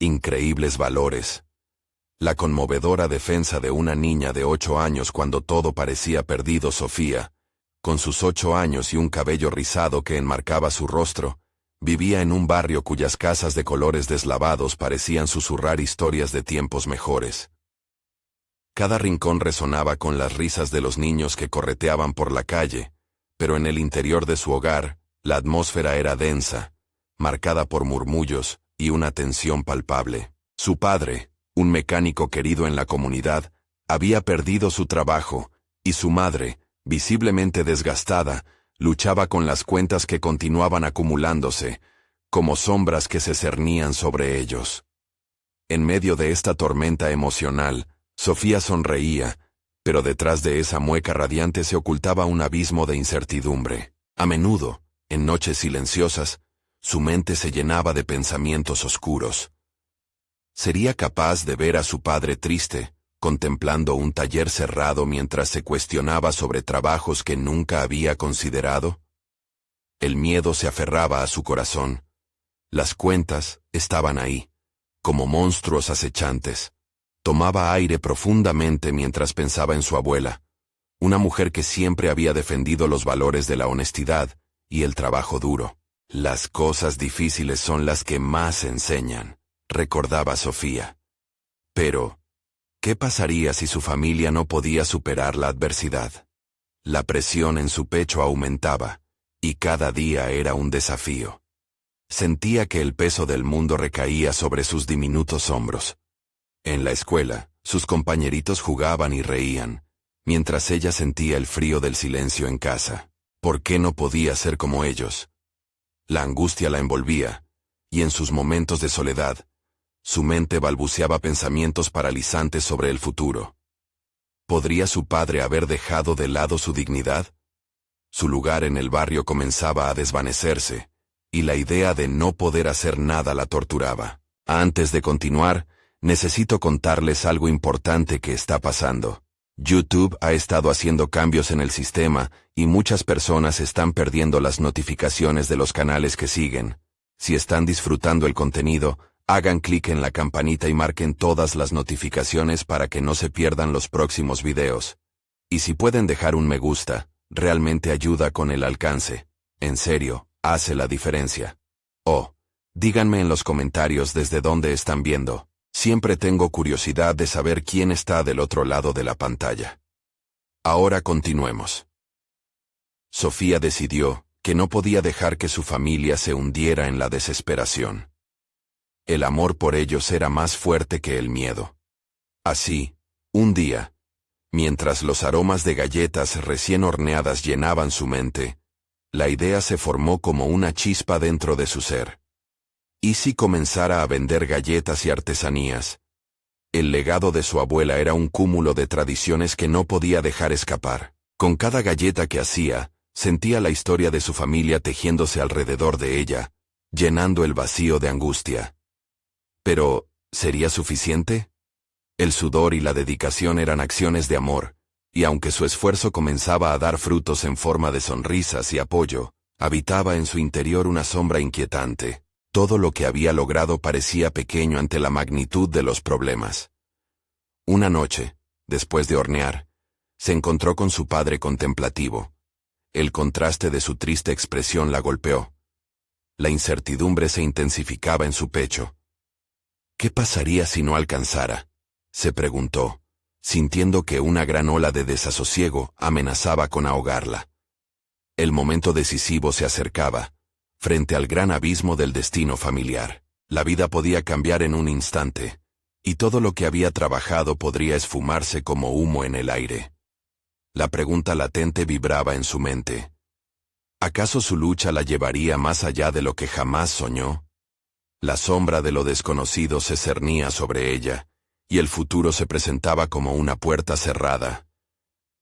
Increíbles valores. La conmovedora defensa de una niña de 8 años cuando todo parecía perdido. Sofía, con sus 8 años y un cabello rizado que enmarcaba su rostro, vivía en un barrio cuyas casas de colores deslavados parecían susurrar historias de tiempos mejores. Cada rincón resonaba con las risas de los niños que correteaban por la calle, pero en el interior de su hogar, la atmósfera era densa, marcada por murmullos y una tensión palpable. Su padre, un mecánico querido en la comunidad, había perdido su trabajo, y su madre, visiblemente desgastada, luchaba con las cuentas que continuaban acumulándose, como sombras que se cernían sobre ellos. En medio de esta tormenta emocional, Sofía sonreía, pero detrás de esa mueca radiante se ocultaba un abismo de incertidumbre. A menudo, en noches silenciosas, su mente se llenaba de pensamientos oscuros. ¿Sería capaz de ver a su padre triste, contemplando un taller cerrado mientras se cuestionaba sobre trabajos que nunca había considerado? El miedo se aferraba a su corazón. Las cuentas estaban ahí, como monstruos acechantes. Tomaba aire profundamente mientras pensaba en su abuela, una mujer que siempre había defendido los valores de la honestidad y el trabajo duro. Las cosas difíciles son las que más enseñan, recordaba Sofía. Pero, ¿qué pasaría si su familia no podía superar la adversidad? La presión en su pecho aumentaba, y cada día era un desafío. Sentía que el peso del mundo recaía sobre sus diminutos hombros. En la escuela, sus compañeritos jugaban y reían, mientras ella sentía el frío del silencio en casa. ¿Por qué no podía ser como ellos? La angustia la envolvía, y en sus momentos de soledad, su mente balbuceaba pensamientos paralizantes sobre el futuro. ¿Podría su padre haber dejado de lado su dignidad? Su lugar en el barrio comenzaba a desvanecerse, y la idea de no poder hacer nada la torturaba. Antes de continuar, necesito contarles algo importante que está pasando. YouTube ha estado haciendo cambios en el sistema y muchas personas están perdiendo las notificaciones de los canales que siguen. Si están disfrutando el contenido, hagan clic en la campanita y marquen todas las notificaciones para que no se pierdan los próximos videos. Y si pueden dejar un me gusta, realmente ayuda con el alcance. En serio, hace la diferencia. Oh, díganme en los comentarios desde dónde están viendo. Siempre tengo curiosidad de saber quién está del otro lado de la pantalla. Ahora continuemos. Sofía decidió que no podía dejar que su familia se hundiera en la desesperación. El amor por ellos era más fuerte que el miedo. Así, un día, mientras los aromas de galletas recién horneadas llenaban su mente, la idea se formó como una chispa dentro de su ser. ¿Y si comenzara a vender galletas y artesanías? El legado de su abuela era un cúmulo de tradiciones que no podía dejar escapar. Con cada galleta que hacía, sentía la historia de su familia tejiéndose alrededor de ella, llenando el vacío de angustia. Pero, ¿sería suficiente? El sudor y la dedicación eran acciones de amor, y aunque su esfuerzo comenzaba a dar frutos en forma de sonrisas y apoyo, habitaba en su interior una sombra inquietante. Todo lo que había logrado parecía pequeño ante la magnitud de los problemas. Una noche, después de hornear, se encontró con su padre contemplativo. El contraste de su triste expresión la golpeó. La incertidumbre se intensificaba en su pecho. ¿Qué pasaría si no alcanzara?, se preguntó, sintiendo que una gran ola de desasosiego amenazaba con ahogarla. El momento decisivo se acercaba. Frente al gran abismo del destino familiar, la vida podía cambiar en un instante, y todo lo que había trabajado podría esfumarse como humo en el aire. La pregunta latente vibraba en su mente. ¿Acaso su lucha la llevaría más allá de lo que jamás soñó? La sombra de lo desconocido se cernía sobre ella, y el futuro se presentaba como una puerta cerrada.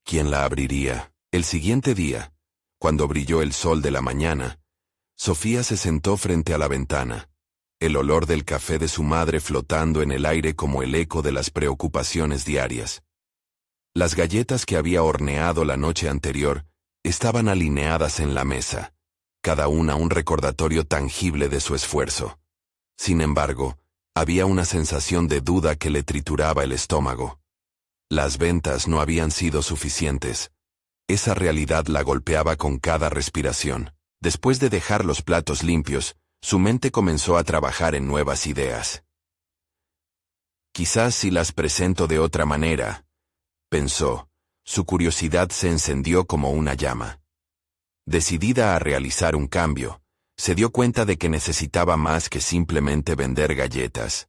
¿Quién la abriría? El siguiente día, cuando brilló el sol de la mañana, Sofía se sentó frente a la ventana, el olor del café de su madre flotando en el aire como el eco de las preocupaciones diarias. Las galletas que había horneado la noche anterior estaban alineadas en la mesa, cada una un recordatorio tangible de su esfuerzo. Sin embargo, Había una sensación de duda que le trituraba el estómago. Las ventas no habían sido suficientes. Esa realidad la golpeaba con cada respiración. Después de dejar los platos limpios, su mente comenzó a trabajar en nuevas ideas. Quizás si las presento de otra manera, pensó. Su curiosidad se encendió como una llama. Decidida a realizar un cambio, se dio cuenta de que necesitaba más que simplemente vender galletas.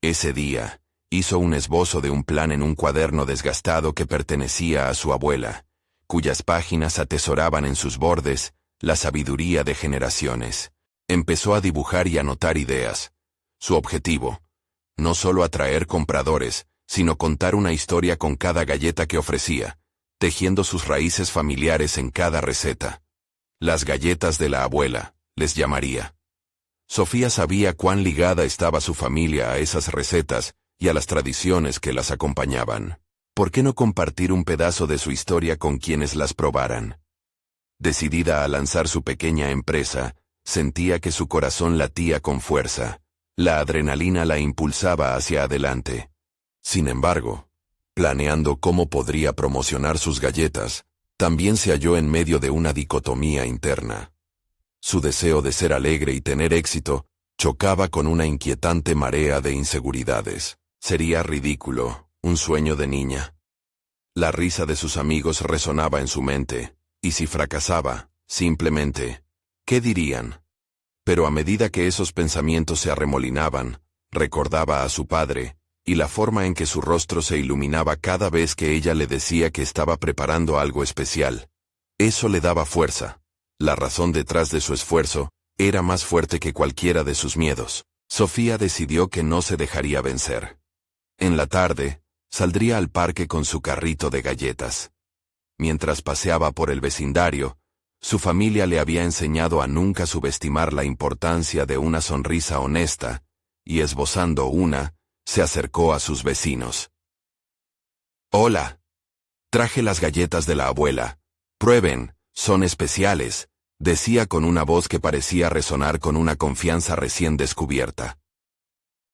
Ese día, hizo un esbozo de un plan en un cuaderno desgastado que pertenecía a su abuela, cuyas páginas atesoraban en sus bordes la sabiduría de generaciones. Empezó a dibujar y anotar ideas. Su objetivo, no solo atraer compradores, sino contar una historia con cada galleta que ofrecía, tejiendo sus raíces familiares en cada receta. Las galletas de la abuela, les llamaría. Sofía sabía cuán ligada estaba su familia a esas recetas y a las tradiciones que las acompañaban. ¿Por qué no compartir un pedazo de su historia con quienes las probaran? Decidida a lanzar su pequeña empresa, sentía que su corazón latía con fuerza. La adrenalina la impulsaba hacia adelante. Sin embargo, planeando cómo podría promocionar sus galletas, también se halló en medio de una dicotomía interna. Su deseo de ser alegre y tener éxito chocaba con una inquietante marea de inseguridades. Sería ridículo, un sueño de niña. La risa de sus amigos resonaba en su mente, y si fracasaba, simplemente, ¿qué dirían? Pero a medida que esos pensamientos se arremolinaban, recordaba a su padre, y la forma en que su rostro se iluminaba cada vez que ella le decía que estaba preparando algo especial. Eso le daba fuerza. La razón detrás de su esfuerzo era más fuerte que cualquiera de sus miedos. Sofía decidió que no se dejaría vencer. En la tarde, saldría al parque con su carrito de galletas. Mientras paseaba por el vecindario, su familia le había enseñado a nunca subestimar la importancia de una sonrisa honesta, y esbozando una, se acercó a sus vecinos. «Hola. Traje las galletas de la abuela. Prueben, son especiales», decía con una voz que parecía resonar con una confianza recién descubierta.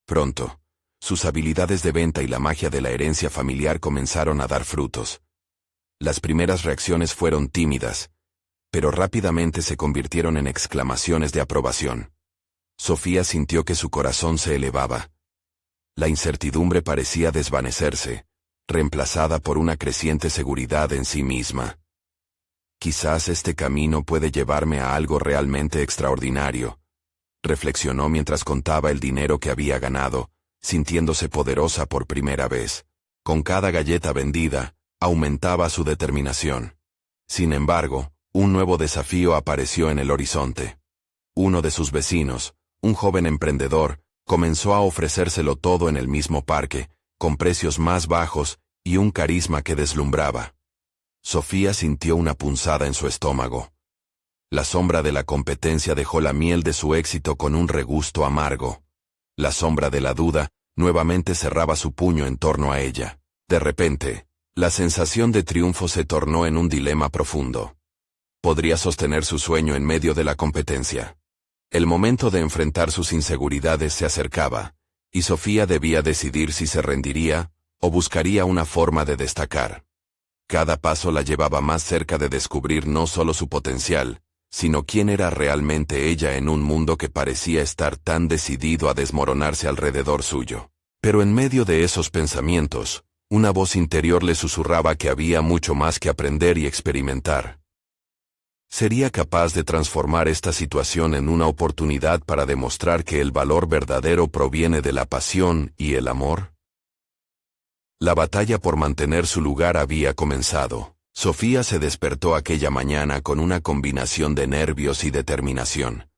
Pronto, sus habilidades de venta y la magia de la herencia familiar comenzaron a dar frutos. Las primeras reacciones fueron tímidas, pero rápidamente se convirtieron en exclamaciones de aprobación. Sofía sintió que su corazón se elevaba. La incertidumbre parecía desvanecerse, reemplazada por una creciente seguridad en sí misma. Quizás este camino puede llevarme a algo realmente extraordinario, reflexionó mientras contaba el dinero que había ganado, sintiéndose poderosa por primera vez. Con cada galleta vendida, aumentaba su determinación. Sin embargo, un nuevo desafío apareció en el horizonte. Uno de sus vecinos, un joven emprendedor, comenzó a ofrecérselo todo en el mismo parque, con precios más bajos y un carisma que deslumbraba. Sofía sintió una punzada en su estómago. La sombra de la competencia dejó la miel de su éxito con un regusto amargo. La sombra de la duda nuevamente cerraba su puño en torno a ella. De repente, la sensación de triunfo se tornó en un dilema profundo. ¿Podría sostener su sueño en medio de la competencia? El momento de enfrentar sus inseguridades se acercaba, y Sofía debía decidir si se rendiría o buscaría una forma de destacar. Cada paso la llevaba más cerca de descubrir no solo su potencial, sino quién era realmente ella en un mundo que parecía estar tan decidido a desmoronarse alrededor suyo. Pero en medio de esos pensamientos, una voz interior le susurraba que había mucho más que aprender y experimentar. ¿Sería capaz de transformar esta situación en una oportunidad para demostrar que el valor verdadero proviene de la pasión y el amor? La batalla por mantener su lugar había comenzado. Sofía se despertó aquella mañana con una combinación de nervios y determinación.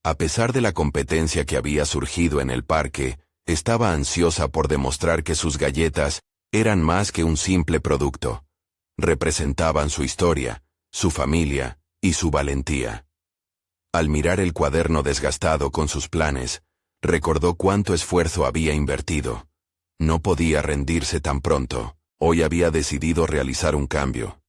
A pesar de la competencia que había surgido en el parque, estaba ansiosa por demostrar que sus galletas eran más que un simple producto. Representaban su historia, su familia y su valentía. Al mirar el cuaderno desgastado con sus planes, recordó cuánto esfuerzo había invertido. No podía rendirse tan pronto. Hoy había decidido realizar un cambio.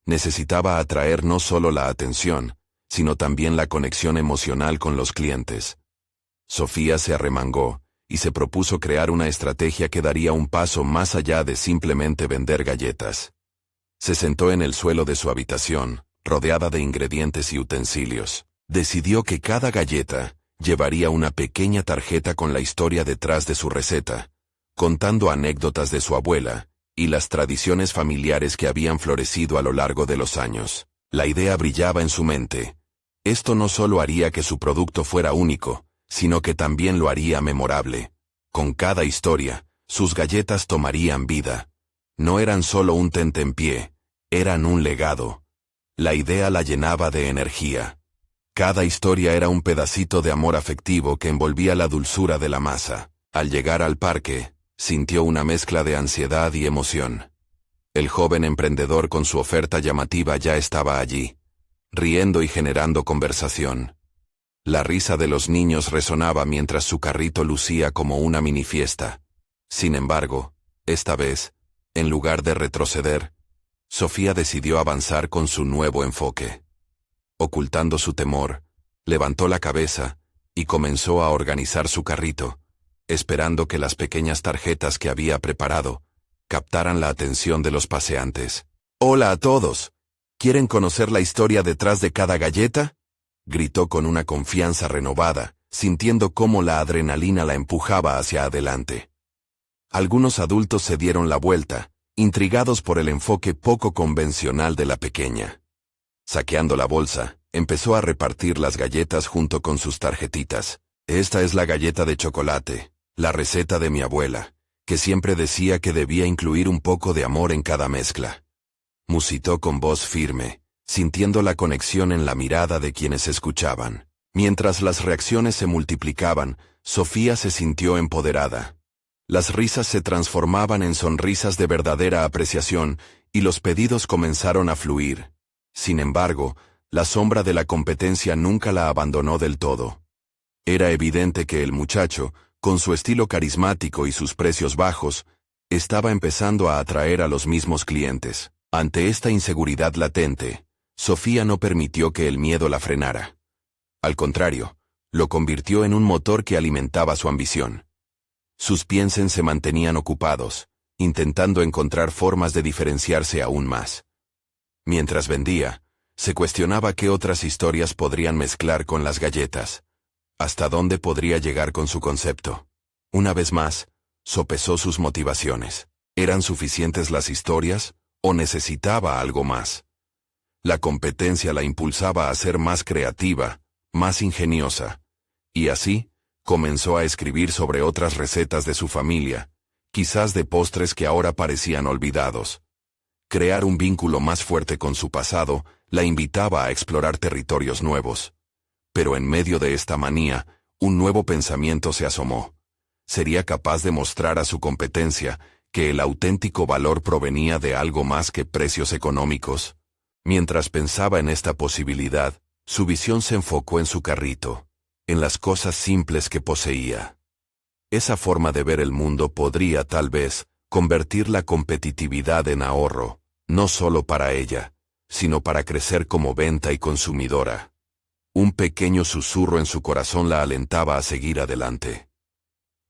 Necesitaba atraer no solo la atención, sino también la conexión emocional con los clientes. Sofía se arremangó, y se propuso crear una estrategia que daría un paso más allá de simplemente vender galletas. Se sentó en el suelo de su habitación, rodeada de ingredientes y utensilios. Decidió que cada galleta llevaría una pequeña tarjeta con la historia detrás de su receta, contando anécdotas de su abuela y las tradiciones familiares que habían florecido a lo largo de los años. La idea brillaba en su mente. Esto no solo haría que su producto fuera único, sino que también lo haría memorable. Con cada historia, sus galletas tomarían vida. No eran solo un tentempié, eran un legado. La idea la llenaba de energía. Cada historia era un pedacito de amor afectivo que envolvía la dulzura de la masa. Al llegar al parque, sintió una mezcla de ansiedad y emoción. El joven emprendedor con su oferta llamativa ya estaba allí, riendo y generando conversación. La risa de los niños resonaba mientras su carrito lucía como una mini fiesta. Sin embargo, esta vez, en lugar de retroceder, Sofía decidió avanzar con su nuevo enfoque. Ocultando su temor, levantó la cabeza y comenzó a organizar su carrito, esperando que las pequeñas tarjetas que había preparado captaran la atención de los paseantes. «Hola a todos. ¿Quieren conocer la historia detrás de cada galleta?», gritó con una confianza renovada, sintiendo cómo la adrenalina la empujaba hacia adelante. Algunos adultos se dieron la vuelta, intrigados por el enfoque poco convencional de la pequeña. Saqueando la bolsa, empezó a repartir las galletas junto con sus tarjetitas. «Esta es la galleta de chocolate, la receta de mi abuela, que siempre decía que debía incluir un poco de amor en cada mezcla», musitó con voz firme, sintiendo la conexión en la mirada de quienes escuchaban. Mientras las reacciones se multiplicaban, Sofía se sintió empoderada. Las risas se transformaban en sonrisas de verdadera apreciación y los pedidos comenzaron a fluir. Sin embargo, la sombra de la competencia nunca la abandonó del todo. Era evidente que el muchacho, con su estilo carismático y sus precios bajos, estaba empezando a atraer a los mismos clientes. Ante esta inseguridad latente, Sofía no permitió que el miedo la frenara. Al contrario, lo convirtió en un motor que alimentaba su ambición. Sus pienses se mantenían ocupados, intentando encontrar formas de diferenciarse aún más. Mientras vendía, se cuestionaba qué otras historias podrían mezclar con las galletas. ¿Hasta dónde podría llegar con su concepto? Una vez más, sopesó sus motivaciones. ¿Eran suficientes las historias o necesitaba algo más? La competencia la impulsaba a ser más creativa, más ingeniosa, y así, comenzó a escribir sobre otras recetas de su familia, quizás de postres que ahora parecían olvidados. Crear un vínculo más fuerte con su pasado la invitaba a explorar territorios nuevos. Pero en medio de esta manía, un nuevo pensamiento se asomó. ¿Sería capaz de mostrar a su competencia que el auténtico valor provenía de algo más que precios económicos? Mientras pensaba en esta posibilidad, su visión se enfocó en su carrito, en las cosas simples que poseía. Esa forma de ver el mundo podría, tal vez, convertir la competitividad en ahorro, no solo para ella, sino para crecer como venta y consumidora. Un pequeño susurro en su corazón la alentaba a seguir adelante.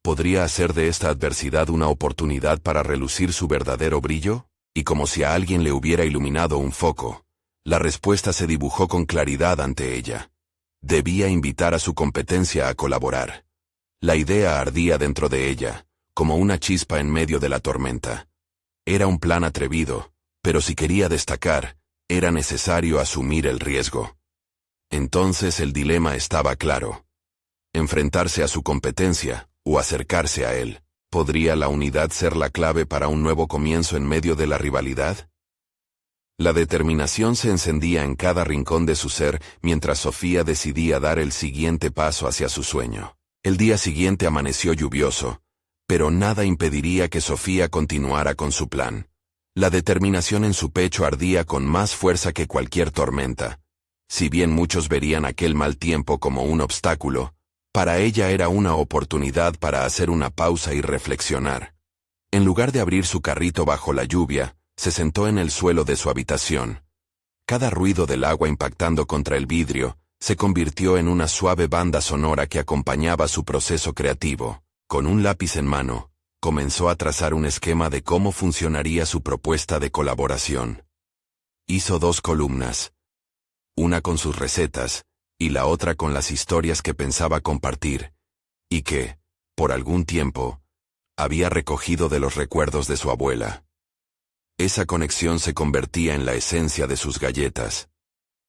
¿Podría hacer de esta adversidad una oportunidad para relucir su verdadero brillo? Y como si a alguien le hubiera iluminado un foco, la respuesta se dibujó con claridad ante ella. Debía invitar a su competencia a colaborar. La idea ardía dentro de ella, como una chispa en medio de la tormenta. Era un plan atrevido, pero si quería destacar, era necesario asumir el riesgo. Entonces el dilema estaba claro. Enfrentarse a su competencia, o acercarse a él. ¿Podría la unidad ser la clave para un nuevo comienzo en medio de la rivalidad? La determinación se encendía en cada rincón de su ser mientras Sofía decidía dar el siguiente paso hacia su sueño. El día siguiente amaneció lluvioso, pero nada impediría que Sofía continuara con su plan. La determinación en su pecho ardía con más fuerza que cualquier tormenta. Si bien muchos verían aquel mal tiempo como un obstáculo, para ella era una oportunidad para hacer una pausa y reflexionar. En lugar de abrir su carrito bajo la lluvia, se sentó en el suelo de su habitación. Cada ruido del agua impactando contra el vidrio se convirtió en una suave banda sonora que acompañaba su proceso creativo. Con un lápiz en mano, comenzó a trazar un esquema de cómo funcionaría su propuesta de colaboración. Hizo 2 columnas, una con sus recetas, y la otra con las historias que pensaba compartir, y que, por algún tiempo, había recogido de los recuerdos de su abuela. Esa conexión se convertía en la esencia de sus galletas.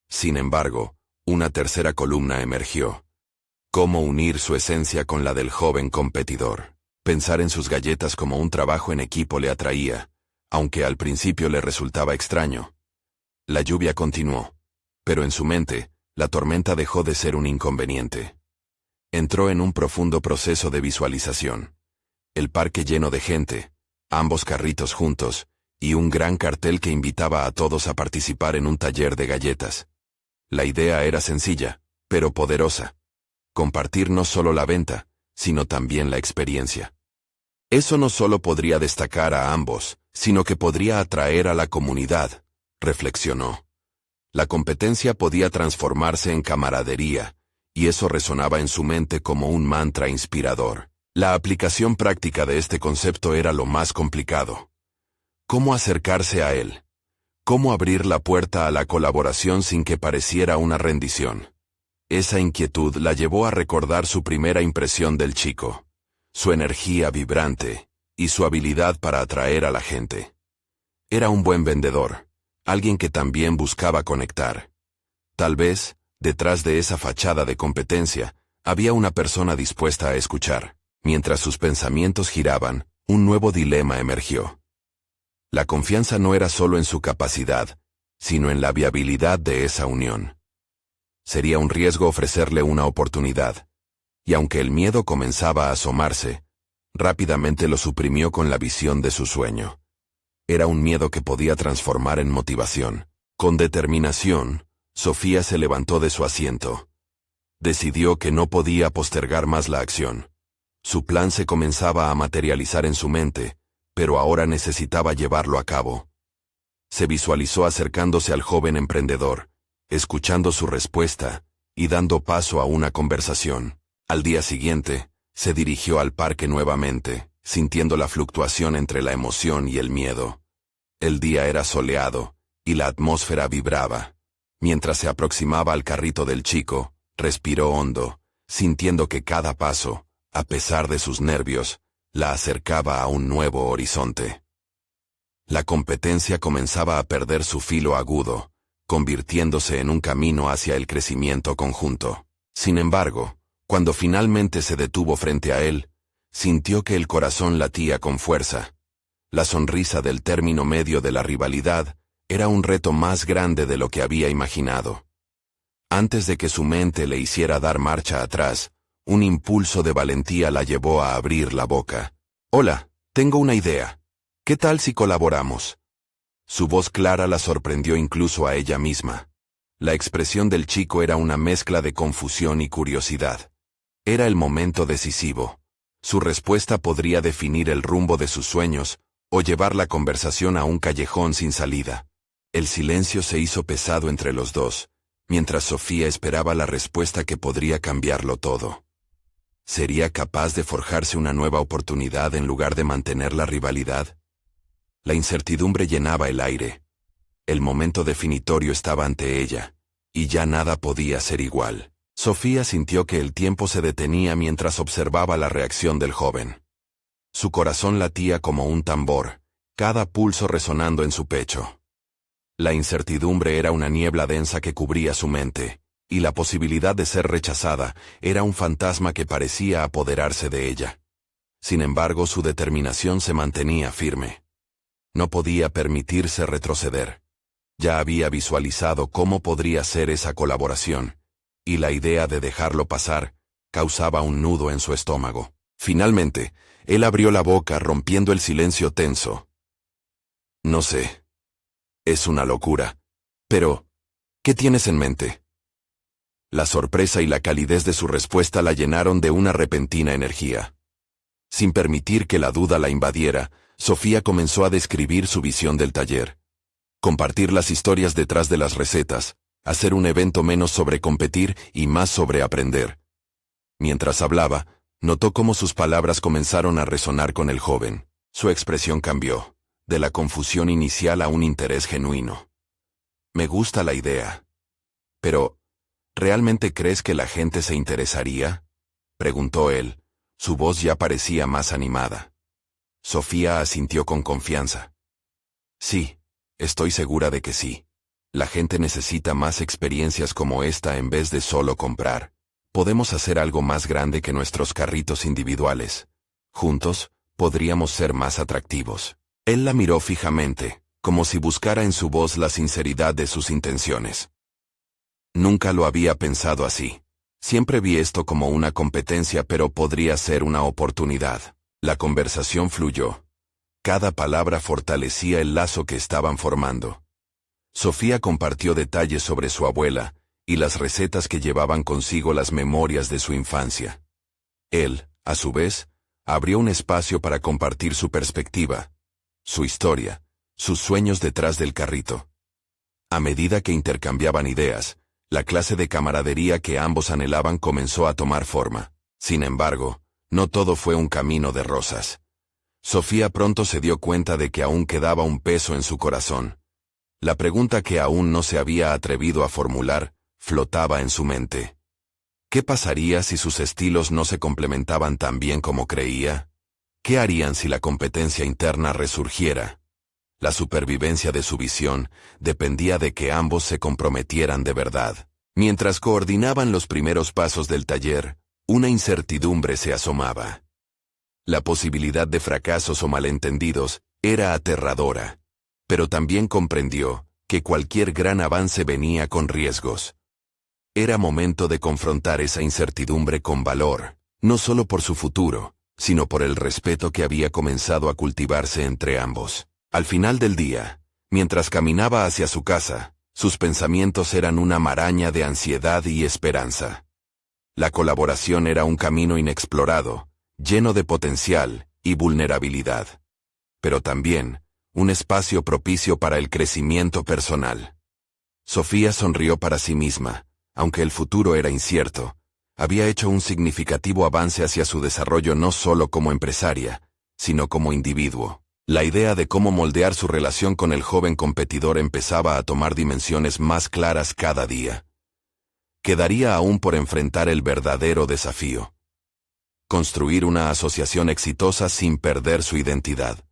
Sin embargo, una tercera columna emergió. Cómo unir su esencia con la del joven competidor. Pensar en sus galletas como un trabajo en equipo le atraía, aunque al principio le resultaba extraño. La lluvia continuó, pero en su mente, la tormenta dejó de ser un inconveniente. Entró en un profundo proceso de visualización. El parque lleno de gente, ambos carritos juntos, y un gran cartel que invitaba a todos a participar en un taller de galletas. La idea era sencilla, pero poderosa. Compartir no solo la venta, sino también la experiencia. Eso no solo podría destacar a ambos, sino que podría atraer a la comunidad, reflexionó. La competencia podía transformarse en camaradería, y eso resonaba en su mente como un mantra inspirador. La aplicación práctica de este concepto era lo más complicado. ¿Cómo acercarse a él? ¿Cómo abrir la puerta a la colaboración sin que pareciera una rendición? Esa inquietud la llevó a recordar su primera impresión del chico, su energía vibrante y su habilidad para atraer a la gente. Era un buen vendedor, alguien que también buscaba conectar. Tal vez, detrás de esa fachada de competencia, había una persona dispuesta a escuchar. Mientras sus pensamientos giraban, un nuevo dilema emergió. La confianza no era solo en su capacidad, sino en la viabilidad de esa unión. Sería un riesgo ofrecerle una oportunidad, y aunque el miedo comenzaba a asomarse, rápidamente lo suprimió con la visión de su sueño. Era un miedo que podía transformar en motivación. Con determinación, Sofía se levantó de su asiento. Decidió que no podía postergar más la acción. Su plan se comenzaba a materializar en su mente, pero ahora necesitaba llevarlo a cabo. Se visualizó acercándose al joven emprendedor, escuchando su respuesta y dando paso a una conversación. Al día siguiente, se dirigió al parque nuevamente, sintiendo la fluctuación entre la emoción y el miedo. El día era soleado, y la atmósfera vibraba. Mientras se aproximaba al carrito del chico, respiró hondo, sintiendo que cada paso, a pesar de sus nervios, la acercaba a un nuevo horizonte. La competencia comenzaba a perder su filo agudo, convirtiéndose en un camino hacia el crecimiento conjunto. Sin embargo, cuando finalmente se detuvo frente a él, sintió que el corazón latía con fuerza. La sonrisa del término medio de la rivalidad era un reto más grande de lo que había imaginado. Antes de que su mente le hiciera dar marcha atrás, un impulso de valentía la llevó a abrir la boca. «Hola, tengo una idea. ¿Qué tal si colaboramos?» Su voz clara la sorprendió incluso a ella misma. La expresión del chico era una mezcla de confusión y curiosidad. Era el momento decisivo. Su respuesta podría definir el rumbo de sus sueños, o llevar la conversación a un callejón sin salida. El silencio se hizo pesado entre los dos, mientras Sofía esperaba la respuesta que podría cambiarlo todo. ¿Sería capaz de forjarse una nueva oportunidad en lugar de mantener la rivalidad? La incertidumbre llenaba el aire. El momento definitorio estaba ante ella, y ya nada podía ser igual. Sofía sintió que el tiempo se detenía mientras observaba la reacción del joven. Su corazón latía como un tambor, cada pulso resonando en su pecho. La incertidumbre era una niebla densa que cubría su mente, y la posibilidad de ser rechazada era un fantasma que parecía apoderarse de ella. Sin embargo, su determinación se mantenía firme. No podía permitirse retroceder. Ya había visualizado cómo podría ser esa colaboración, y la idea de dejarlo pasar causaba un nudo en su estómago. Finalmente, él abrió la boca rompiendo el silencio tenso. «No sé. Es una locura. Pero, ¿qué tienes en mente?» La sorpresa y la calidez de su respuesta la llenaron de una repentina energía. Sin permitir que la duda la invadiera, Sofía comenzó a describir su visión del taller. Compartir las historias detrás de las recetas, hacer un evento menos sobre competir y más sobre aprender. Mientras hablaba, Notó cómo sus palabras comenzaron a resonar con el joven. Su expresión cambió, de la confusión inicial a un interés genuino. Me gusta la idea. Pero, ¿realmente crees que la gente se interesaría?, preguntó él. Su voz ya parecía más animada. Sofía asintió con confianza. Sí, estoy segura de que sí. La gente necesita más experiencias como esta en vez de solo comprar. Podemos hacer algo más grande que nuestros carritos individuales. Juntos, podríamos ser más atractivos. Él la miró fijamente, como si buscara en su voz la sinceridad de sus intenciones. Nunca lo había pensado así. Siempre vi esto como una competencia, pero podría ser una oportunidad. La conversación fluyó. Cada palabra fortalecía el lazo que estaban formando. Sofía compartió detalles sobre su abuela, y las recetas que llevaban consigo las memorias de su infancia. Él, a su vez, abrió un espacio para compartir su perspectiva, su historia, sus sueños detrás del carrito. A medida que intercambiaban ideas, la clase de camaradería que ambos anhelaban comenzó a tomar forma. Sin embargo, no todo fue un camino de rosas. Sofía pronto se dio cuenta de que aún quedaba un peso en su corazón. La pregunta que aún no se había atrevido a formular flotaba en su mente. ¿Qué pasaría si sus estilos no se complementaban tan bien como creía? ¿Qué harían si la competencia interna resurgiera? La supervivencia de su visión dependía de que ambos se comprometieran de verdad. Mientras coordinaban los primeros pasos del taller, una incertidumbre se asomaba. La posibilidad de fracasos o malentendidos era aterradora, pero también comprendió que cualquier gran avance venía con riesgos. Era momento de confrontar esa incertidumbre con valor, no solo por su futuro, sino por el respeto que había comenzado a cultivarse entre ambos. Al final del día, mientras caminaba hacia su casa, sus pensamientos eran una maraña de ansiedad y esperanza. La colaboración era un camino inexplorado, lleno de potencial y vulnerabilidad, pero también un espacio propicio para el crecimiento personal. Sofía sonrió para sí misma. Aunque el futuro era incierto, había hecho un significativo avance hacia su desarrollo no solo como empresaria, sino como individuo. La idea de cómo moldear su relación con el joven competidor empezaba a tomar dimensiones más claras cada día. Quedaría aún por enfrentar el verdadero desafío: construir una asociación exitosa sin perder su identidad.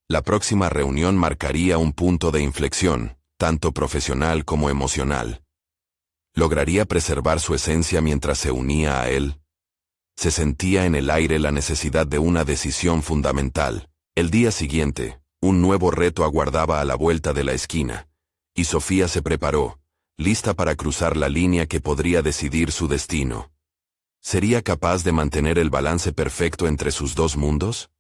La próxima reunión marcaría un punto de inflexión, tanto profesional como emocional. ¿Lograría preservar su esencia mientras se unía a él? Se sentía en el aire la necesidad de una decisión fundamental. El día siguiente, un nuevo reto aguardaba a la vuelta de la esquina, y Sofía se preparó, lista para cruzar la línea que podría decidir su destino. ¿Sería capaz de mantener el balance perfecto entre sus dos mundos?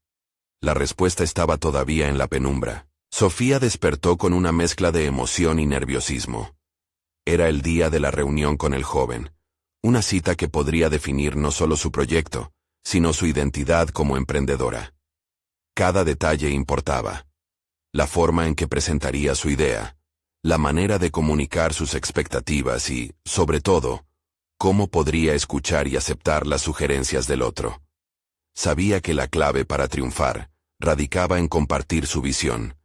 La respuesta estaba todavía en la penumbra. Sofía despertó con una mezcla de emoción y nerviosismo. Era el día de la reunión con el joven, una cita que podría definir no solo su proyecto, sino su identidad como emprendedora. Cada detalle importaba. La forma en que presentaría su idea, la manera de comunicar sus expectativas y, sobre todo, cómo podría escuchar y aceptar las sugerencias del otro. Sabía que la clave para triunfar radicaba en compartir su visión,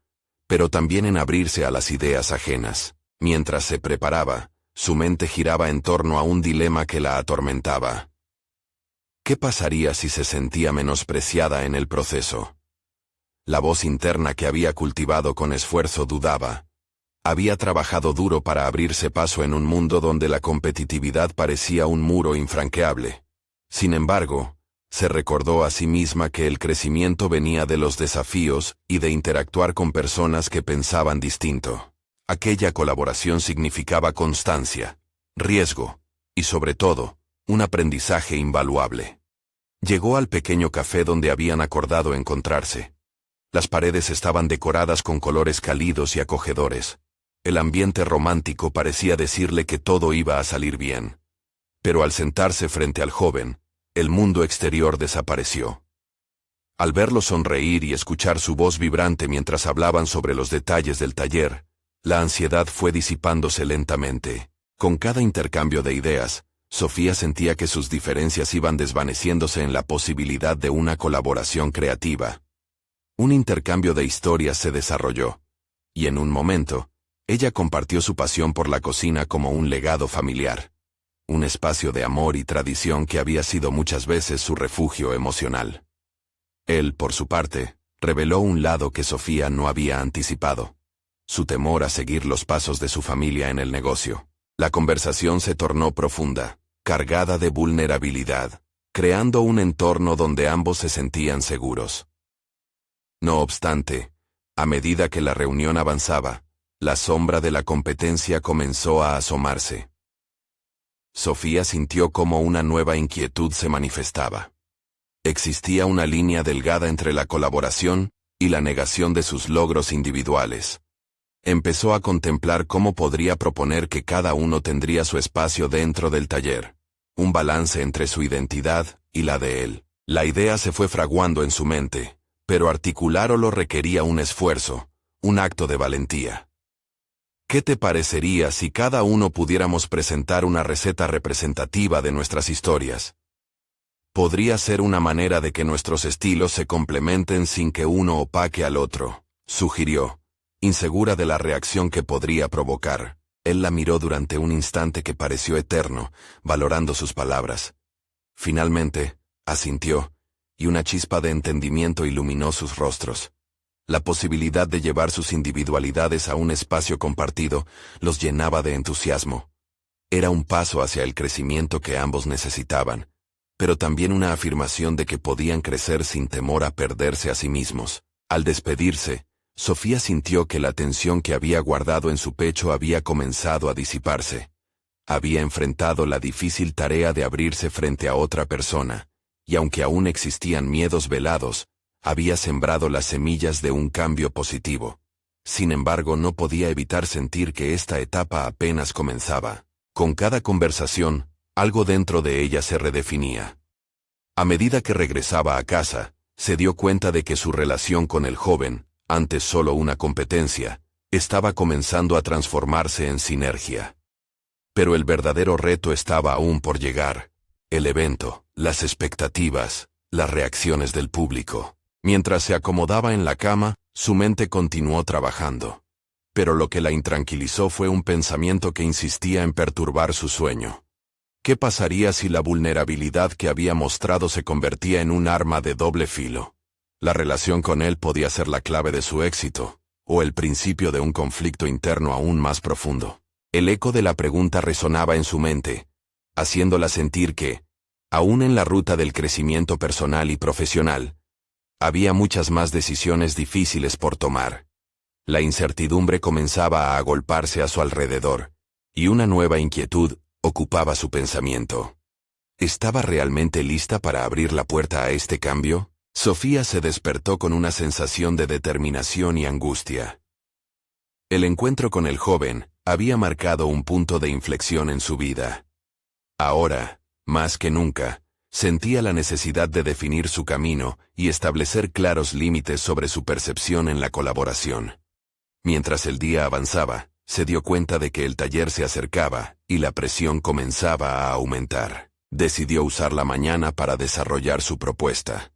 pero también en abrirse a las ideas ajenas. Mientras se preparaba, su mente giraba en torno a un dilema que la atormentaba. ¿Qué pasaría si se sentía menospreciada en el proceso? La voz interna que había cultivado con esfuerzo dudaba. Había trabajado duro para abrirse paso en un mundo donde la competitividad parecía un muro infranqueable. Sin embargo, se recordó a sí misma que el crecimiento venía de los desafíos y de interactuar con personas que pensaban distinto. Aquella colaboración significaba constancia, riesgo y, sobre todo, un aprendizaje invaluable. Llegó al pequeño café donde habían acordado encontrarse. Las paredes estaban decoradas con colores cálidos y acogedores. El ambiente romántico parecía decirle que todo iba a salir bien. Pero al sentarse frente al joven, el mundo exterior desapareció. Al verlo sonreír y escuchar su voz vibrante mientras hablaban sobre los detalles del taller, la ansiedad fue disipándose lentamente. Con cada intercambio de ideas, Sofía sentía que sus diferencias iban desvaneciéndose en la posibilidad de una colaboración creativa. Un intercambio de historias se desarrolló, y en un momento, ella compartió su pasión por la cocina como un legado familiar, un espacio de amor y tradición que había sido muchas veces su refugio emocional. Él, por su parte, reveló un lado que Sofía no había anticipado: su temor a seguir los pasos de su familia en el negocio. La conversación se tornó profunda, cargada de vulnerabilidad, creando un entorno donde ambos se sentían seguros. No obstante, a medida que la reunión avanzaba, la sombra de la competencia comenzó a asomarse. Sofía sintió cómo una nueva inquietud se manifestaba. Existía una línea delgada entre la colaboración y la negación de sus logros individuales. Empezó a contemplar cómo podría proponer que cada uno tendría su espacio dentro del taller, un balance entre su identidad y la de él. La idea se fue fraguando en su mente, pero articularlo requería un esfuerzo, un acto de valentía. ¿Qué te parecería si cada uno pudiéramos presentar una receta representativa de nuestras historias? Podría ser una manera de que nuestros estilos se complementen sin que uno opaque al otro, sugirió, insegura de la reacción que podría provocar. Él la miró durante un instante que pareció eterno, valorando sus palabras. Finalmente, asintió, y una chispa de entendimiento iluminó sus rostros. La posibilidad de llevar sus individualidades a un espacio compartido los llenaba de entusiasmo. Era un paso hacia el crecimiento que ambos necesitaban, pero también una afirmación de que podían crecer sin temor a perderse a sí mismos. Al despedirse, Sofía sintió que la tensión que había guardado en su pecho había comenzado a disiparse. Había enfrentado la difícil tarea de abrirse frente a otra persona, y aunque aún existían miedos velados, había sembrado las semillas de un cambio positivo. Sin embargo, no podía evitar sentir que esta etapa apenas comenzaba. Con cada conversación, algo dentro de ella se redefinía. A medida que regresaba a casa, se dio cuenta de que su relación con el joven, antes solo una competencia, estaba comenzando a transformarse en sinergia. Pero el verdadero reto estaba aún por llegar: el evento, las expectativas, las reacciones del público. Mientras se acomodaba en la cama, su mente continuó trabajando. Pero lo que la intranquilizó fue un pensamiento que insistía en perturbar su sueño. ¿Qué pasaría si la vulnerabilidad que había mostrado se convertía en un arma de doble filo? La relación con él podía ser la clave de su éxito, o el principio de un conflicto interno aún más profundo. El eco de la pregunta resonaba en su mente, haciéndola sentir que, aún en la ruta del crecimiento personal y profesional, había muchas más decisiones difíciles por tomar. La incertidumbre comenzaba a agolparse a su alrededor, y una nueva inquietud ocupaba su pensamiento. ¿Estaba realmente lista para abrir la puerta a este cambio? Sofía se despertó con una sensación de determinación y angustia. El encuentro con el joven había marcado un punto de inflexión en su vida. Ahora, más que nunca, sentía la necesidad de definir su camino y establecer claros límites sobre su percepción en la colaboración. Mientras el día avanzaba, se dio cuenta de que el taller se acercaba y la presión comenzaba a aumentar. Decidió usar la mañana para desarrollar su propuesta.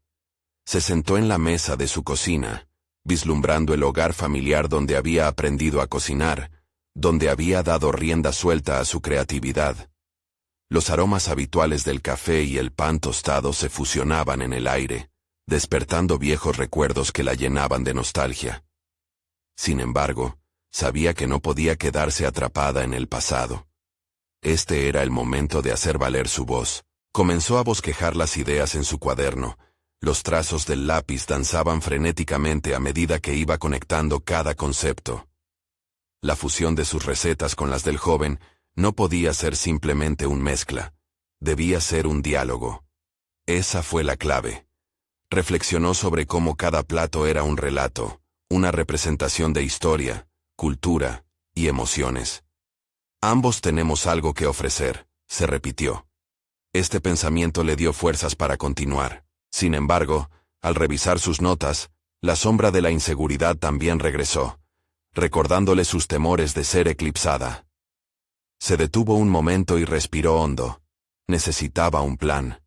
Se sentó en la mesa de su cocina, vislumbrando el hogar familiar donde había aprendido a cocinar, donde había dado rienda suelta a su creatividad. Los aromas habituales del café y el pan tostado se fusionaban en el aire, despertando viejos recuerdos que la llenaban de nostalgia. Sin embargo, sabía que no podía quedarse atrapada en el pasado. Este era el momento de hacer valer su voz. Comenzó a bosquejar las ideas en su cuaderno. Los trazos del lápiz danzaban frenéticamente a medida que iba conectando cada concepto. La fusión de sus recetas con las del joven no podía ser simplemente un mezcla. Debía ser un diálogo. Esa fue la clave. Reflexionó sobre cómo cada plato era un relato, una representación de historia, cultura y emociones. Ambos tenemos algo que ofrecer, se repitió. Este pensamiento le dio fuerzas para continuar. Sin embargo, al revisar sus notas, la sombra de la inseguridad también regresó, recordándole sus temores de ser eclipsada. Se detuvo un momento y respiró hondo, Necesitaba un plan.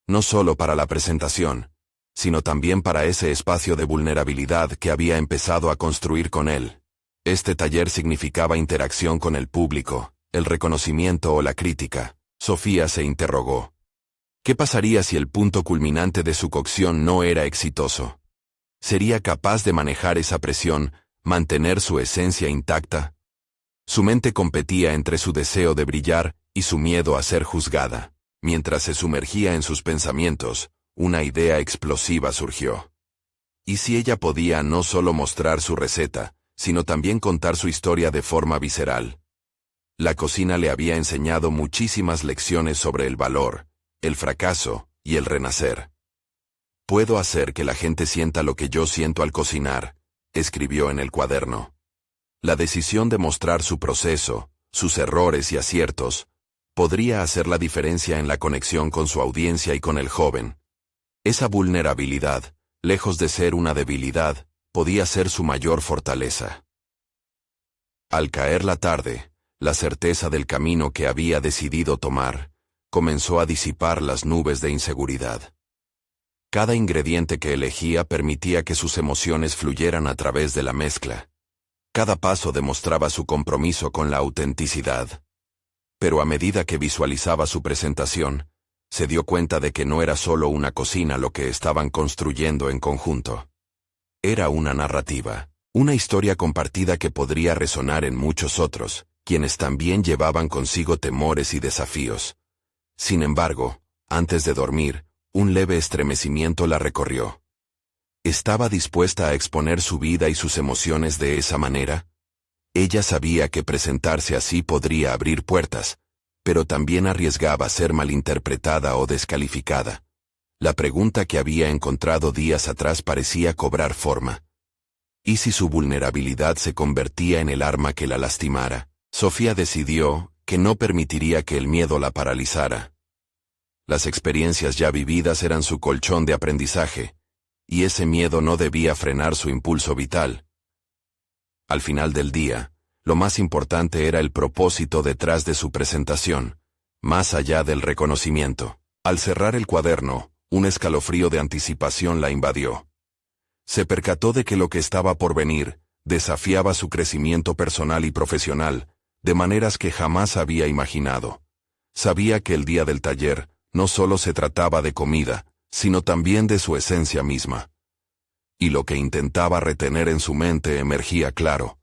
No solo para la presentación, sino también para ese espacio de vulnerabilidad que había empezado a construir con él. Este taller significaba interacción con el público, el reconocimiento o la crítica. Sofía se interrogó. ¿Qué pasaría si el punto culminante de su cocción no era exitoso? ¿Sería capaz de manejar esa presión, mantener su esencia intacta? Su mente competía entre su deseo de brillar y su miedo a ser juzgada. Mientras se sumergía en sus pensamientos, una idea explosiva surgió. ¿Y si ella podía no solo mostrar su receta, sino también contar su historia de forma visceral? La cocina le había enseñado muchísimas lecciones sobre el valor, el fracaso y el renacer. «Puedo hacer que la gente sienta lo que yo siento al cocinar», escribió en el cuaderno. La decisión de mostrar su proceso, sus errores y aciertos, podría hacer la diferencia en la conexión con su audiencia y con el joven. Esa vulnerabilidad, lejos de ser una debilidad, podía ser su mayor fortaleza. Al caer la tarde, la certeza del camino que había decidido tomar comenzó a disipar las nubes de inseguridad. Cada ingrediente que elegía permitía que sus emociones fluyeran a través de la mezcla. Cada paso demostraba su compromiso con la autenticidad. Pero a medida que visualizaba su presentación, se dio cuenta de que no era solo una cocina lo que estaban construyendo en conjunto. Era una narrativa, una historia compartida que podría resonar en muchos otros, quienes también llevaban consigo temores y desafíos. Sin embargo, antes de dormir, un leve estremecimiento la recorrió. ¿Estaba dispuesta a exponer su vida y sus emociones de esa manera? Ella sabía que presentarse así podría abrir puertas, pero también arriesgaba ser malinterpretada o descalificada. La pregunta que había encontrado días atrás parecía cobrar forma. ¿Y si su vulnerabilidad se convertía en el arma que la lastimara? Sofía decidió que no permitiría que el miedo la paralizara. Las experiencias ya vividas eran su colchón de aprendizaje, y ese miedo no debía frenar su impulso vital. Al final del día, lo más importante era el propósito detrás de su presentación, más allá del reconocimiento. Al cerrar el cuaderno, un escalofrío de anticipación la invadió. Se percató de que lo que estaba por venir desafiaba su crecimiento personal y profesional, de maneras que jamás había imaginado. Sabía que el día del taller no solo se trataba de comida, sino también de su esencia misma. Y lo que intentaba retener en su mente emergía claro.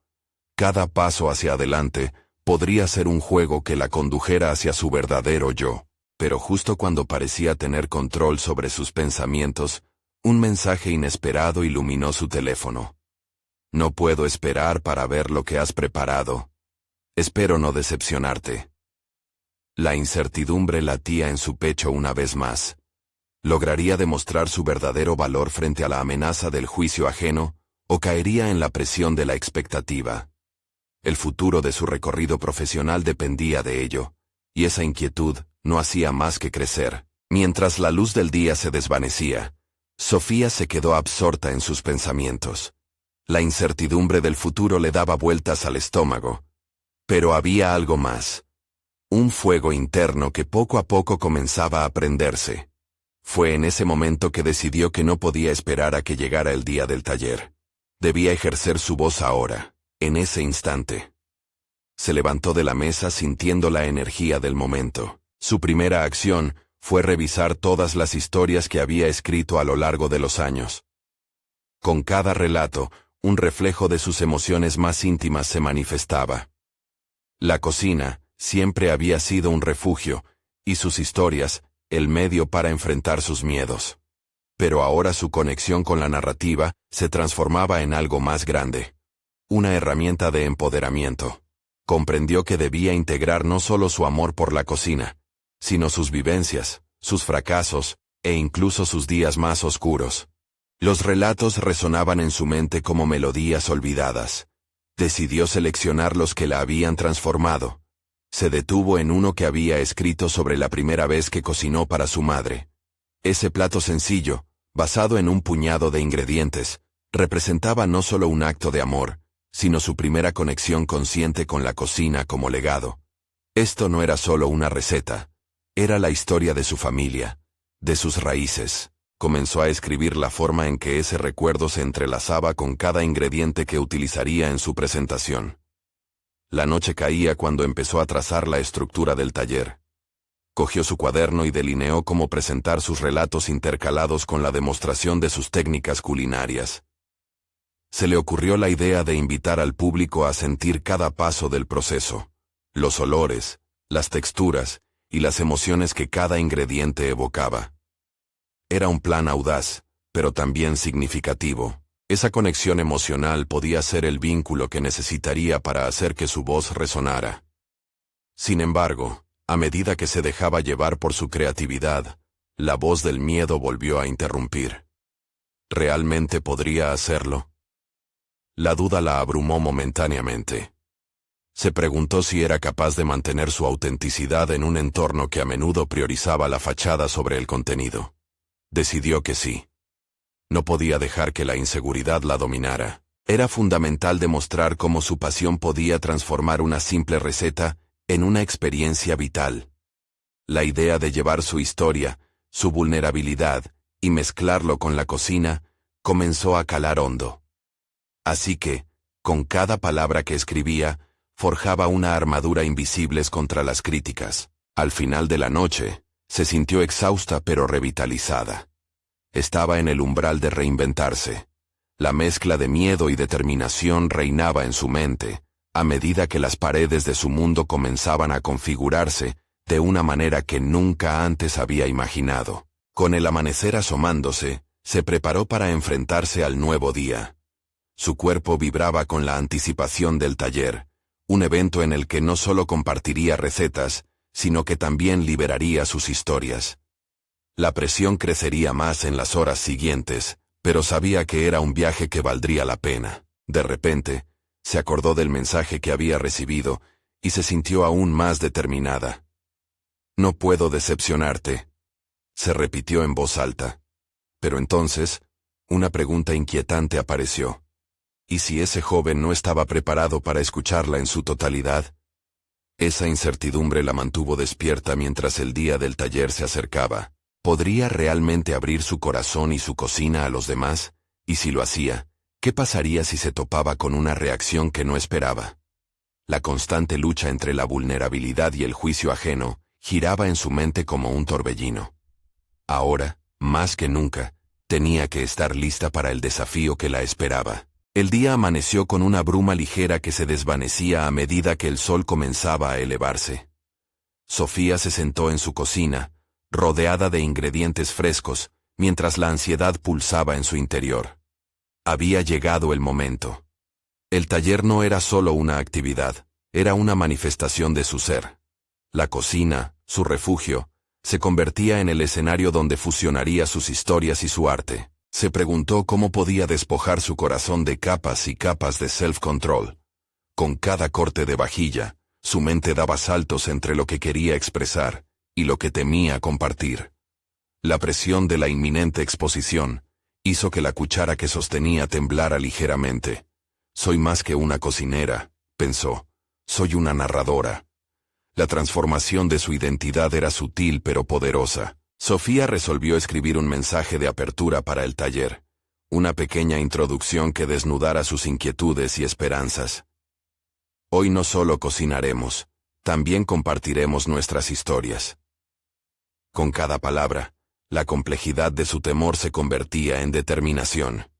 Cada paso hacia adelante podría ser un juego que la condujera hacia su verdadero yo. Pero justo cuando parecía tener control sobre sus pensamientos, un mensaje inesperado iluminó su teléfono. «No puedo esperar para ver lo que has preparado. Espero no decepcionarte». La incertidumbre latía en su pecho una vez más. ¿Lograría demostrar su verdadero valor frente a la amenaza del juicio ajeno, o caería en la presión de la expectativa? El futuro de su recorrido profesional dependía de ello, y esa inquietud no hacía más que crecer. Mientras la luz del día se desvanecía, Sofía se quedó absorta en sus pensamientos. La incertidumbre del futuro le daba vueltas al estómago. Pero había algo más. Un fuego interno que poco a poco comenzaba a prenderse. Fue en ese momento que decidió que no podía esperar a que llegara el día del taller. Debía ejercer su voz ahora, en ese instante. Se levantó de la mesa sintiendo la energía del momento. Su primera acción fue revisar todas las historias que había escrito a lo largo de los años. Con cada relato, un reflejo de sus emociones más íntimas se manifestaba. La cocina siempre había sido un refugio, y sus historias, el medio para enfrentar sus miedos. Pero ahora su conexión con la narrativa se transformaba en algo más grande. Una herramienta de empoderamiento. Comprendió que debía integrar no solo su amor por la cocina, sino sus vivencias, sus fracasos, e incluso sus días más oscuros. Los relatos resonaban en su mente como melodías olvidadas. Decidió seleccionar los que la habían transformado. Se detuvo en uno que había escrito sobre la primera vez que cocinó para su madre. Ese plato sencillo, basado en un puñado de ingredientes, representaba no solo un acto de amor, sino su primera conexión consciente con la cocina como legado. Esto no era solo una receta, Era la historia de su familia, de sus raíces. Comenzó a escribir la forma en que ese recuerdo se entrelazaba con cada ingrediente que utilizaría en su presentación. La noche caía cuando empezó a trazar la estructura del taller. Cogió su cuaderno y delineó cómo presentar sus relatos intercalados con la demostración de sus técnicas culinarias. Se le ocurrió la idea de invitar al público a sentir cada paso del proceso, los olores, las texturas y las emociones que cada ingrediente evocaba. Era un plan audaz, pero también significativo. Esa conexión emocional podía ser el vínculo que necesitaría para hacer que su voz resonara. Sin embargo, a medida que se dejaba llevar por su creatividad, la voz del miedo volvió a interrumpir. ¿Realmente podría hacerlo? La duda la abrumó momentáneamente. Se preguntó si era capaz de mantener su autenticidad en un entorno que a menudo priorizaba la fachada sobre el contenido. Decidió que sí. No podía dejar que la inseguridad la dominara. Era fundamental demostrar cómo su pasión podía transformar una simple receta en una experiencia vital. La idea de llevar su historia, su vulnerabilidad, y mezclarlo con la cocina, comenzó a calar hondo. Así que, con cada palabra que escribía, forjaba una armadura invisible contra las críticas. Al final de la noche, se sintió exhausta pero revitalizada. Estaba en el umbral de reinventarse. La mezcla de miedo y determinación reinaba en su mente, a medida que las paredes de su mundo comenzaban a configurarse de una manera que nunca antes había imaginado. Con el amanecer asomándose, se preparó para enfrentarse al nuevo día. Su cuerpo vibraba con la anticipación del taller, un evento en el que no solo compartiría recetas, sino que también liberaría sus historias. La presión crecería más en las horas siguientes, pero sabía que era un viaje que valdría la pena. De repente, se acordó del mensaje que había recibido y se sintió aún más determinada. «No puedo decepcionarte», se repitió en voz alta. Pero entonces, una pregunta inquietante apareció. ¿Y si ese joven no estaba preparado para escucharla en su totalidad? Esa incertidumbre la mantuvo despierta mientras el día del taller se acercaba. ¿Podría realmente abrir su corazón y su cocina a los demás? Y si lo hacía, ¿qué pasaría si se topaba con una reacción que no esperaba? La constante lucha entre la vulnerabilidad y el juicio ajeno giraba en su mente como un torbellino. Ahora, más que nunca, tenía que estar lista para el desafío que la esperaba. El día amaneció con una bruma ligera que se desvanecía a medida que el sol comenzaba a elevarse. Sofía se sentó en su cocina, rodeada de ingredientes frescos, mientras la ansiedad pulsaba en su interior. Había llegado el momento. El taller no era solo una actividad, era una manifestación de su ser. La cocina, su refugio, se convertía en el escenario donde fusionaría sus historias y su arte. Se preguntó cómo podía despojar su corazón de capas y capas de self-control. Con cada corte de vajilla, su mente daba saltos entre lo que quería expresar y lo que temía compartir. La presión de la inminente exposición hizo que la cuchara que sostenía temblara ligeramente. «Soy más que una cocinera», pensó. «Soy una narradora». La transformación de su identidad era sutil pero poderosa. Sofía resolvió escribir un mensaje de apertura para el taller, una pequeña introducción que desnudara sus inquietudes y esperanzas. «Hoy no solo cocinaremos, también compartiremos nuestras historias». Con cada palabra, la complejidad de su temor se convertía en determinación.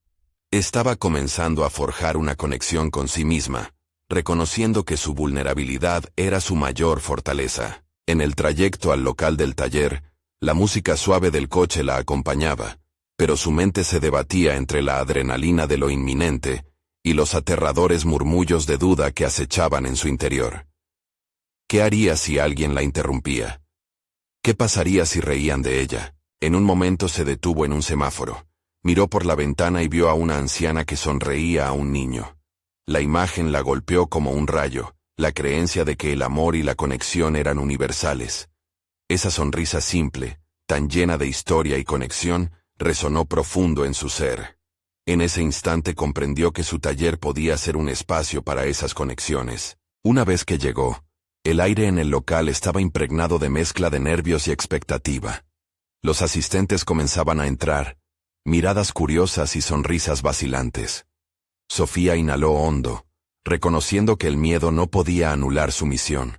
Estaba comenzando a forjar una conexión con sí misma, reconociendo que su vulnerabilidad era su mayor fortaleza. En el trayecto al local del taller, la música suave del coche la acompañaba, pero su mente se debatía entre la adrenalina de lo inminente y los aterradores murmullos de duda que acechaban en su interior. ¿Qué haría si alguien la interrumpía? ¿Qué pasaría si reían de ella? En un momento se detuvo en un semáforo. Miró por la ventana y vio a una anciana que sonreía a un niño. La imagen la golpeó como un rayo, la creencia de que el amor y la conexión eran universales. Esa sonrisa simple, tan llena de historia y conexión, resonó profundo en su ser. En ese instante comprendió que su taller podía ser un espacio para esas conexiones. Una vez que llegó, El aire en el local estaba impregnado de mezcla de nervios y expectativa. Los asistentes comenzaban a entrar, miradas curiosas y sonrisas vacilantes. Sofía inhaló hondo, reconociendo que el miedo no podía anular su misión.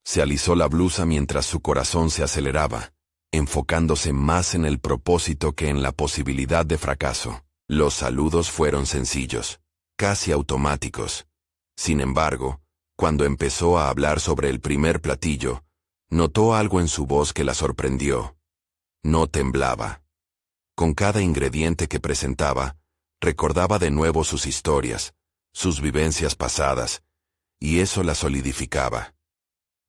Se alisó la blusa mientras su corazón se aceleraba, enfocándose más en el propósito que en la posibilidad de fracaso. Los saludos fueron sencillos, casi automáticos. Sin embargo, cuando empezó a hablar sobre el primer platillo, notó algo en su voz que la sorprendió. No temblaba. Con cada ingrediente que presentaba, recordaba de nuevo sus historias, sus vivencias pasadas, y eso la solidificaba.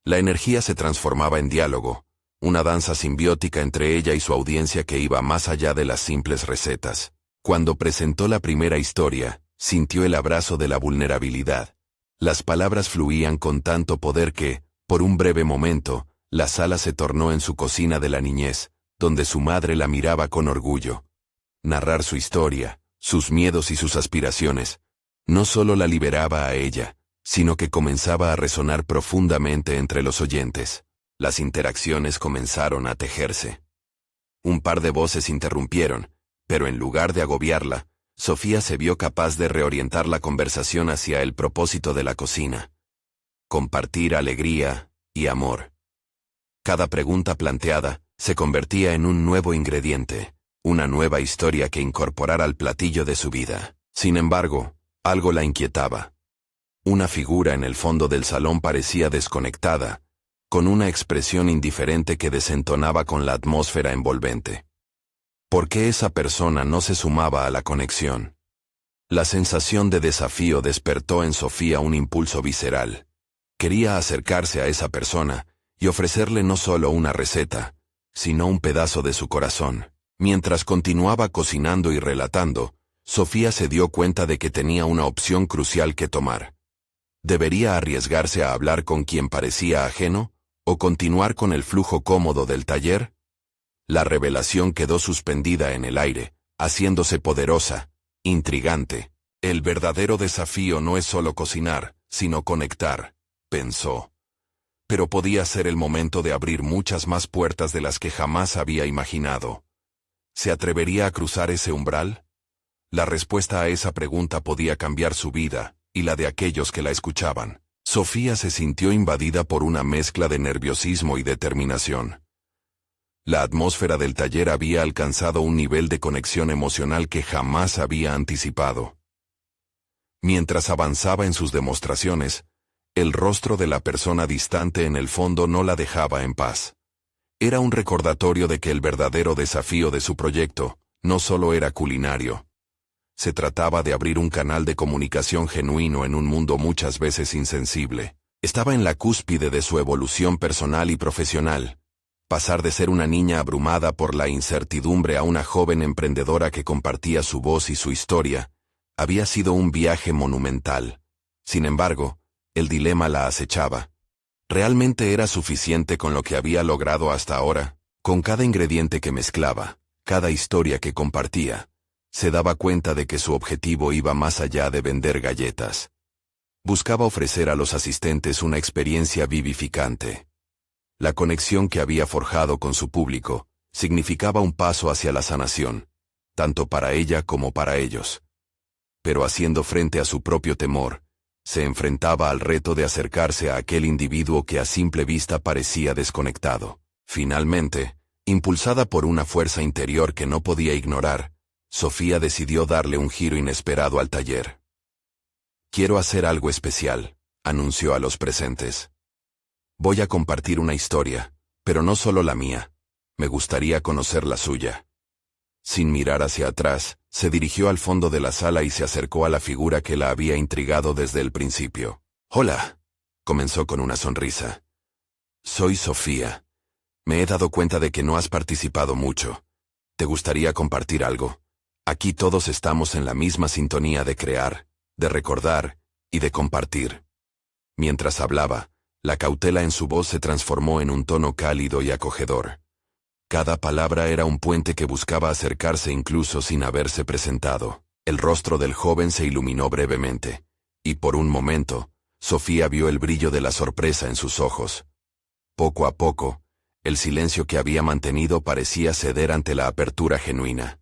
La energía se transformaba en diálogo, una danza simbiótica entre ella y su audiencia que iba más allá de las simples recetas. Cuando presentó la primera historia, sintió el abrazo de la vulnerabilidad. Las palabras fluían con tanto poder que, por un breve momento, la sala se tornó en su cocina de la niñez, donde su madre la miraba con orgullo. Narrar su historia, sus miedos y sus aspiraciones, no solo la liberaba a ella, sino que comenzaba a resonar profundamente entre los oyentes. Las interacciones comenzaron a tejerse. Un par de voces interrumpieron, pero en lugar de agobiarla, Sofía se vio capaz de reorientar la conversación hacia el propósito de la cocina. Compartir alegría y amor. Cada pregunta planteada se convertía en un nuevo ingrediente, una nueva historia que incorporara al platillo de su vida. Sin embargo, algo la inquietaba. Una figura en el fondo del salón parecía desconectada, con una expresión indiferente que desentonaba con la atmósfera envolvente. ¿Por qué esa persona no se sumaba a la conexión? La sensación de desafío despertó en Sofía un impulso visceral. Quería acercarse a esa persona y ofrecerle no solo una receta, sino un pedazo de su corazón. Mientras continuaba cocinando y relatando, Sofía se dio cuenta de que tenía una opción crucial que tomar. ¿Debería arriesgarse a hablar con quien parecía ajeno, o continuar con el flujo cómodo del taller? La revelación quedó suspendida en el aire, haciéndose poderosa, intrigante. El verdadero desafío no es solo cocinar, sino conectar, pensó. Pero podía ser el momento de abrir muchas más puertas de las que jamás había imaginado. ¿Se atrevería a cruzar ese umbral? La respuesta a esa pregunta podía cambiar su vida, y la de aquellos que la escuchaban. Sofía se sintió invadida por una mezcla de nerviosismo y determinación. La atmósfera del taller había alcanzado un nivel de conexión emocional que jamás había anticipado. Mientras avanzaba en sus demostraciones, el rostro de la persona distante en el fondo no la dejaba en paz. Era un recordatorio de que el verdadero desafío de su proyecto no solo era culinario. Se trataba de abrir un canal de comunicación genuino en un mundo muchas veces insensible. Estaba en la cúspide de su evolución personal y profesional. Pasar de ser una niña abrumada por la incertidumbre a una joven emprendedora que compartía su voz y su historia, había sido un viaje monumental. Sin embargo, el dilema la acechaba. ¿Realmente era suficiente con lo que había logrado hasta ahora? Con cada ingrediente que mezclaba, cada historia que compartía, se daba cuenta de que su objetivo iba más allá de vender galletas. Buscaba ofrecer a los asistentes una experiencia vivificante. La conexión que había forjado con su público significaba un paso hacia la sanación, tanto para ella como para ellos. Pero haciendo frente a su propio temor, se enfrentaba al reto de acercarse a aquel individuo que a simple vista parecía desconectado. Finalmente, impulsada por una fuerza interior que no podía ignorar, Sofía decidió darle un giro inesperado al taller. «Quiero hacer algo especial», anunció a los presentes. «Voy a compartir una historia, pero no solo la mía. Me gustaría conocer la suya». Sin mirar hacia atrás, se dirigió al fondo de la sala y se acercó a la figura que la había intrigado desde el principio. «Hola», comenzó con una sonrisa. «Soy Sofía. Me he dado cuenta de que no has participado mucho. ¿Te gustaría compartir algo? Aquí todos estamos en la misma sintonía de crear, de recordar y de compartir». Mientras hablaba, la cautela en su voz se transformó en un tono cálido y acogedor. Cada palabra era un puente que buscaba acercarse incluso sin haberse presentado. El rostro del joven se iluminó brevemente, y por un momento, Sofía vio el brillo de la sorpresa en sus ojos. Poco a poco, el silencio que había mantenido parecía ceder ante la apertura genuina.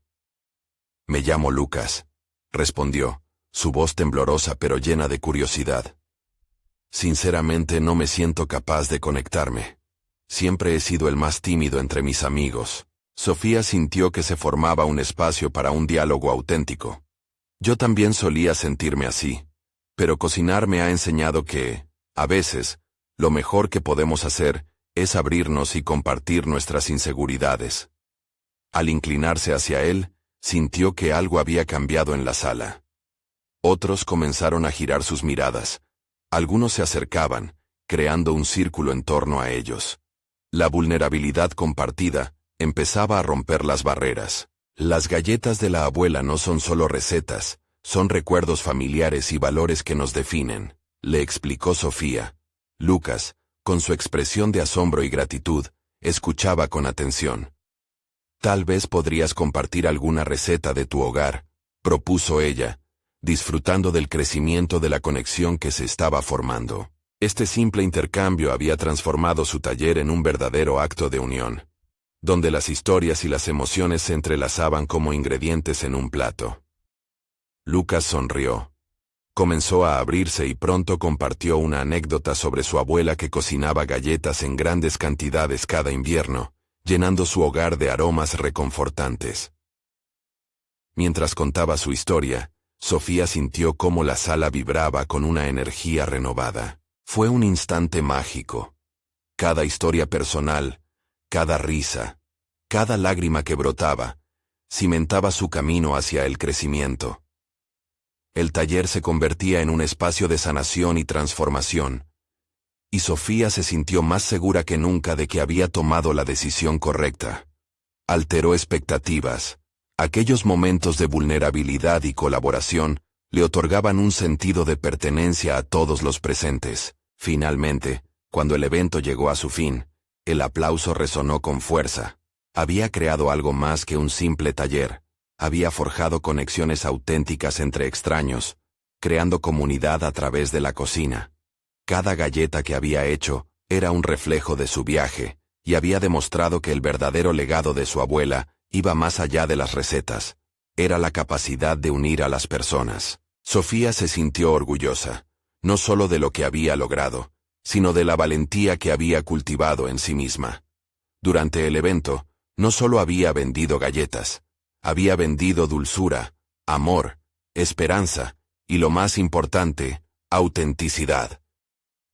«Me llamo Lucas», respondió, su voz temblorosa pero llena de curiosidad. «Sinceramente no me siento capaz de conectarme. Siempre he sido el más tímido entre mis amigos». Sofía sintió que se formaba un espacio para un diálogo auténtico. «Yo también solía sentirme así, pero cocinar me ha enseñado que, a veces, lo mejor que podemos hacer es abrirnos y compartir nuestras inseguridades». Al inclinarse hacia él, sintió que algo había cambiado en la sala. Otros comenzaron a girar sus miradas. Algunos se acercaban, creando un círculo en torno a ellos. La vulnerabilidad compartida empezaba a romper las barreras. Las galletas de la abuela no son solo recetas, son recuerdos familiares y valores que nos definen, le explicó Sofía. Lucas, con su expresión de asombro y gratitud, escuchaba con atención. «Tal vez podrías compartir alguna receta de tu hogar», propuso ella, disfrutando del crecimiento de la conexión que se estaba formando. Este simple intercambio había transformado su taller en un verdadero acto de unión, donde las historias y las emociones se entrelazaban como ingredientes en un plato. Lucas sonrió. Comenzó a abrirse y pronto compartió una anécdota sobre su abuela que cocinaba galletas en grandes cantidades cada invierno, llenando su hogar de aromas reconfortantes. Mientras contaba su historia, Sofía sintió cómo la sala vibraba con una energía renovada. Fue un instante mágico. Cada historia personal, cada risa, cada lágrima que brotaba, cimentaba su camino hacia el crecimiento. El taller se convertía en un espacio de sanación y transformación, y Sofía se sintió más segura que nunca de que había tomado la decisión correcta. Alteró expectativas. Aquellos momentos de vulnerabilidad y colaboración le otorgaban un sentido de pertenencia a todos los presentes. Finalmente, cuando el evento llegó a su fin, el aplauso resonó con fuerza. Había creado algo más que un simple taller. Había forjado conexiones auténticas entre extraños, creando comunidad a través de la cocina. Cada galleta que había hecho era un reflejo de su viaje, y había demostrado que el verdadero legado de su abuela iba más allá de las recetas. Era la capacidad de unir a las personas. Sofía se sintió orgullosa, no solo de lo que había logrado, sino de la valentía que había cultivado en sí misma. Durante el evento, no solo había vendido galletas, había vendido dulzura, amor, esperanza, y lo más importante, autenticidad.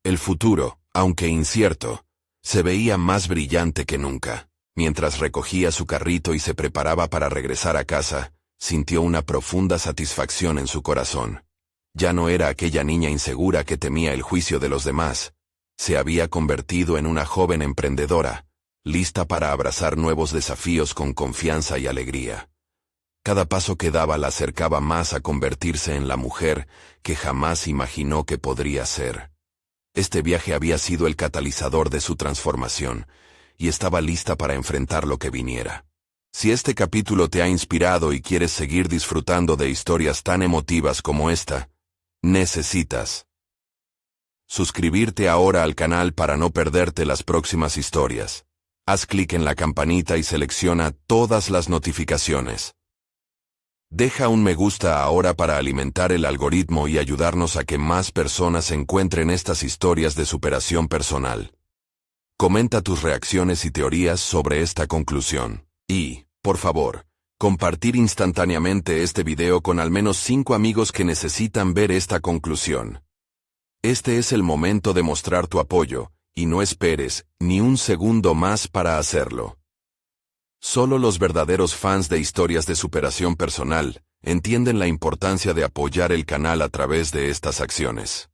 El futuro, aunque incierto, se veía más brillante que nunca. Mientras recogía su carrito y se preparaba para regresar a casa, sintió una profunda satisfacción en su corazón. Ya no era aquella niña insegura que temía el juicio de los demás. Se había convertido en una joven emprendedora, lista para abrazar nuevos desafíos con confianza y alegría. Cada paso que daba la acercaba más a convertirse en la mujer que jamás imaginó que podría ser. Este viaje había sido el catalizador de su transformación, y estaba lista para enfrentar lo que viniera. Si este capítulo te ha inspirado y quieres seguir disfrutando de historias tan emotivas como esta, necesitas suscribirte ahora al canal para no perderte las próximas historias. Haz clic en la campanita y selecciona todas las notificaciones. Deja un me gusta ahora para alimentar el algoritmo y ayudarnos a que más personas encuentren estas historias de superación personal. Comenta tus reacciones y teorías sobre esta conclusión. Y, por favor, compartir instantáneamente este video con al menos 5 amigos que necesitan ver esta conclusión. Este es el momento de mostrar tu apoyo, y no esperes ni un segundo más para hacerlo. Solo los verdaderos fans de historias de superación personal entienden la importancia de apoyar el canal a través de estas acciones.